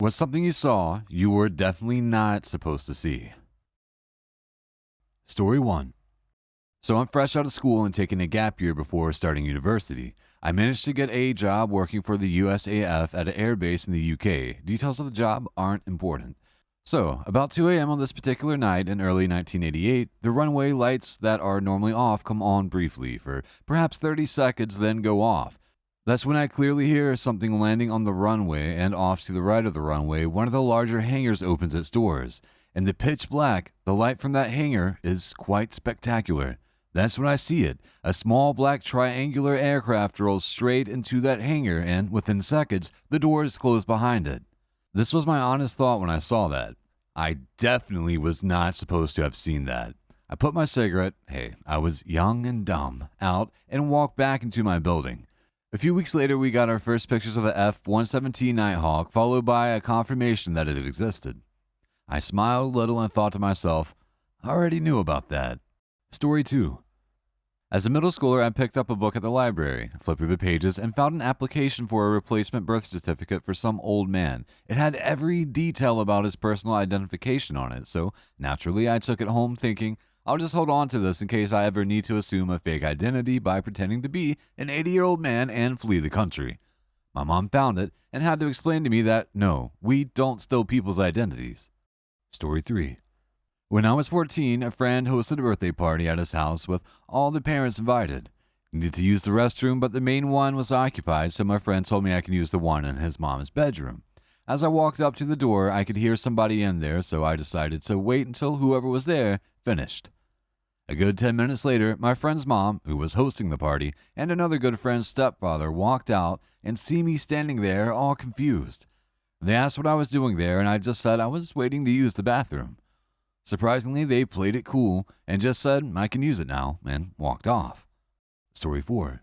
What's something you saw you were definitely not supposed to see? Story 1. So I'm fresh out of school and taking a gap year before starting university. I managed to get a job working for the USAF at an air base in the UK. Details of the job aren't important. So, about 2 a.m. on this particular night in early 1988, the runway lights that are normally off come on briefly for perhaps 30 seconds, then go off. That's when I clearly hear something landing on the runway, and off to the right of the runway, one of the larger hangars opens its doors. In the pitch black, the light from that hangar is quite spectacular. That's when I see it. A small black triangular aircraft rolls straight into that hangar, and within seconds, the doors close behind it. This was my honest thought when I saw that. I definitely was not supposed to have seen that. I put my cigarette, hey, I was young and dumb, out and walked back into my building. A few weeks later, we got our first pictures of the F-117 Nighthawk, followed by a confirmation that it existed. I smiled a little and thought to myself, I already knew about that. Story 2. As a middle schooler, I picked up a book at the library, flipped through the pages, and found an application for a replacement birth certificate for some old man. It had every detail about his personal identification on it, so naturally I took it home thinking, I'll just hold on to this in case I ever need to assume a fake identity by pretending to be an 80-year-old man and flee the country. My mom found it and had to explain to me that, no, we don't steal people's identities. Story 3. When I was 14, a friend hosted a birthday party at his house with all the parents invited. Needed to use the restroom, but the main one was occupied, so my friend told me I could use the one in his mom's bedroom. As I walked up to the door, I could hear somebody in there, so I decided to wait until whoever was there finished. A good 10 minutes later, my friend's mom, who was hosting the party, and another good friend's stepfather walked out and see me standing there all confused. They asked what I was doing there, and I just said I was waiting to use the bathroom. Surprisingly, they played it cool and just said, I can use it now, and walked off. Story 4.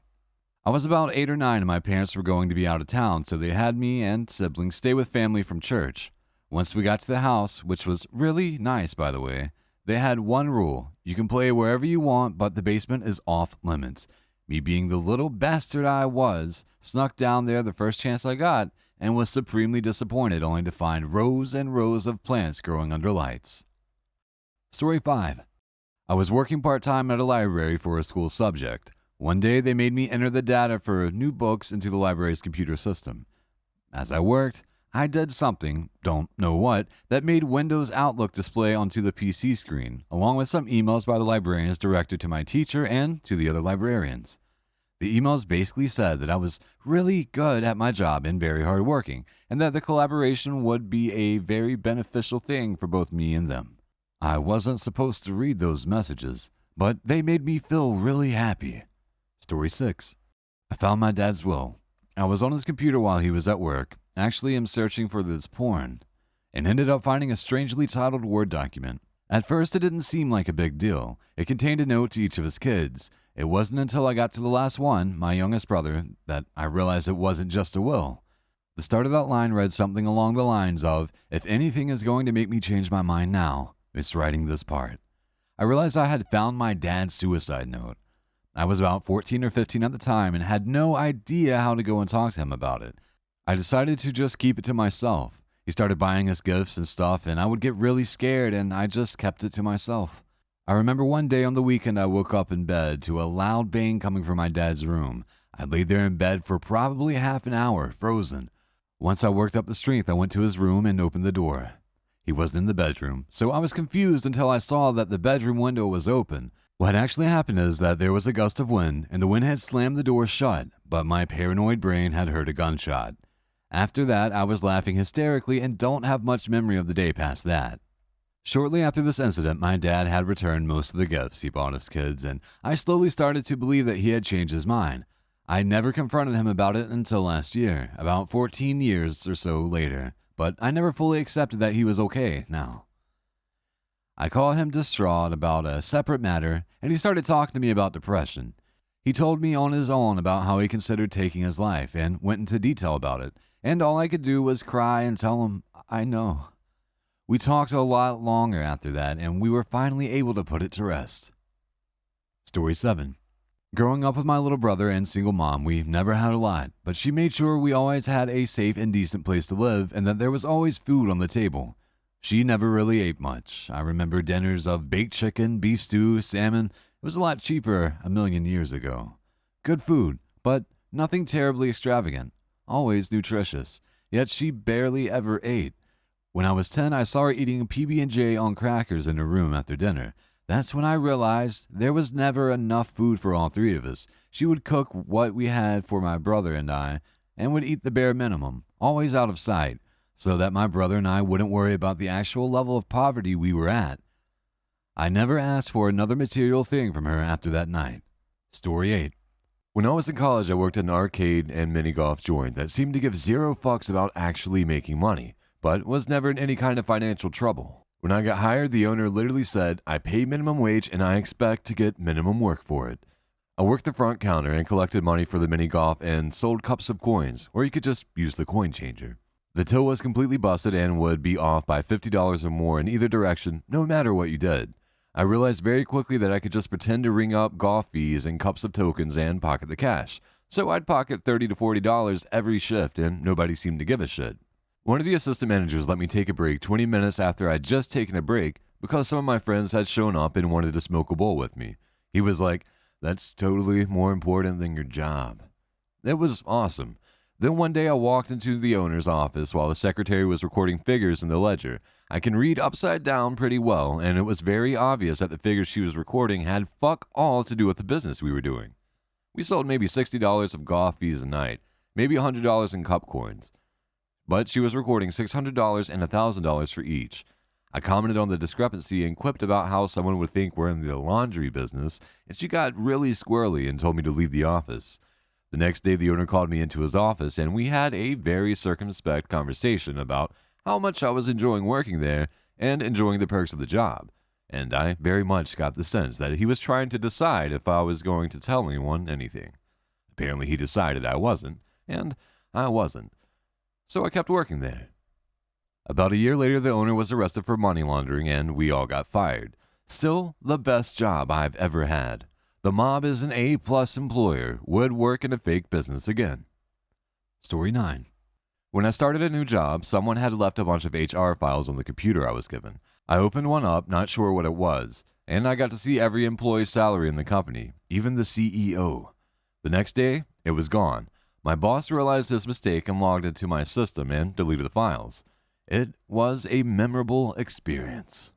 I was about 8 or 9 and my parents were going to be out of town, so they had me and siblings stay with family from church. Once we got to the house, which was really nice by the way, they had one rule. You can play wherever you want, but the basement is off limits. Me being the little bastard I was, snuck down there the first chance I got and was supremely disappointed only to find rows and rows of plants growing under lights. Story 5. I was working part-time at a library for a school subject. One day they made me enter the data for new books into the library's computer system. As I worked, I did something, don't know what, that made Windows Outlook display onto the PC screen, along with some emails by the librarians directed to my teacher and to the other librarians. The emails basically said that I was really good at my job and very hardworking, and that the collaboration would be a very beneficial thing for both me and them. I wasn't supposed to read those messages, but they made me feel really happy. Story 6. I found my dad's will. I was on his computer while he was at work. Actually, I'm searching for this porn, and ended up finding a strangely titled Word document. At first, it didn't seem like a big deal. It contained a note to each of his kids. It wasn't until I got to the last one, my youngest brother, that I realized it wasn't just a will. The start of that line read something along the lines of, if anything is going to make me change my mind now, it's writing this part. I realized I had found my dad's suicide note. I was about 14 or 15 at the time and had no idea how to go and talk to him about it. I decided to just keep it to myself. He started buying us gifts and stuff, and I would get really scared, and I just kept it to myself. I remember one day on the weekend I woke up in bed to a loud bang coming from my dad's room. I laid there in bed for probably half an hour, frozen. Once I worked up the strength, I went to his room and opened the door. He wasn't in the bedroom, so I was confused until I saw that the bedroom window was open. What actually happened is that there was a gust of wind, and the wind had slammed the door shut, but my paranoid brain had heard a gunshot. After that, I was laughing hysterically and don't have much memory of the day past that. Shortly after this incident, my dad had returned most of the gifts he bought us kids, and I slowly started to believe that he had changed his mind. I never confronted him about it until last year, about 14 years or so later, but I never fully accepted that he was okay now. I called him distraught about a separate matter, and he started talking to me about depression. He told me on his own about how he considered taking his life and went into detail about it, and all I could do was cry and tell him, I know. We talked a lot longer after that, and we were finally able to put it to rest. Story 7. Growing up with my little brother and single mom, we never had a lot, but she made sure we always had a safe and decent place to live and that there was always food on the table. She never really ate much. I remember dinners of baked chicken, beef stew, salmon. It was a lot cheaper a million years ago. Good food, but nothing terribly extravagant. Always nutritious. Yet she barely ever ate. When I was 10, I saw her eating a PB&J on crackers in her room after dinner. That's when I realized there was never enough food for all three of us. She would cook what we had for my brother and I, and would eat the bare minimum, always out of sight, so that my brother and I wouldn't worry about the actual level of poverty we were at. I never asked for another material thing from her after that night. Story 8. When I was in college, I worked at an arcade and mini golf joint that seemed to give zero fucks about actually making money, but was never in any kind of financial trouble. When I got hired, the owner literally said, "I pay minimum wage and I expect to get minimum work for it." I worked the front counter and collected money for the mini golf and sold cups of coins, or you could just use the coin changer. The till was completely busted and would be off by $50 or more in either direction, no matter what you did. I realized very quickly that I could just pretend to ring up golf fees and cups of tokens and pocket the cash. So I'd pocket $30 to $40 every shift and nobody seemed to give a shit. One of the assistant managers let me take a break 20 minutes after I'd just taken a break because some of my friends had shown up and wanted to smoke a bowl with me. He was like, "That's totally more important than your job." It was awesome. Then one day I walked into the owner's office while the secretary was recording figures in the ledger. I can read upside down pretty well, and it was very obvious that the figures she was recording had fuck all to do with the business we were doing. We sold maybe $60 of golf fees a night, maybe $100 in cup coins. But she was recording $600 and $1,000 for each. I commented on the discrepancy and quipped about how someone would think we're in the laundry business, and she got really squirrely and told me to leave the office. The next day, the owner called me into his office, and we had a very circumspect conversation about how much I was enjoying working there and enjoying the perks of the job. And I very much got the sense that he was trying to decide if I was going to tell anyone anything. Apparently, he decided I wasn't, and I wasn't. So I kept working there. About a year later, the owner was arrested for money laundering, and we all got fired. Still, the best job I've ever had. The mob is an A-plus employer, would work in a fake business again. Story 9. When I started a new job, someone had left a bunch of HR files on the computer I was given. I opened one up, not sure what it was, and I got to see every employee's salary in the company, even the CEO. The next day, it was gone. My boss realized his mistake and logged into my system and deleted the files. It was a memorable experience.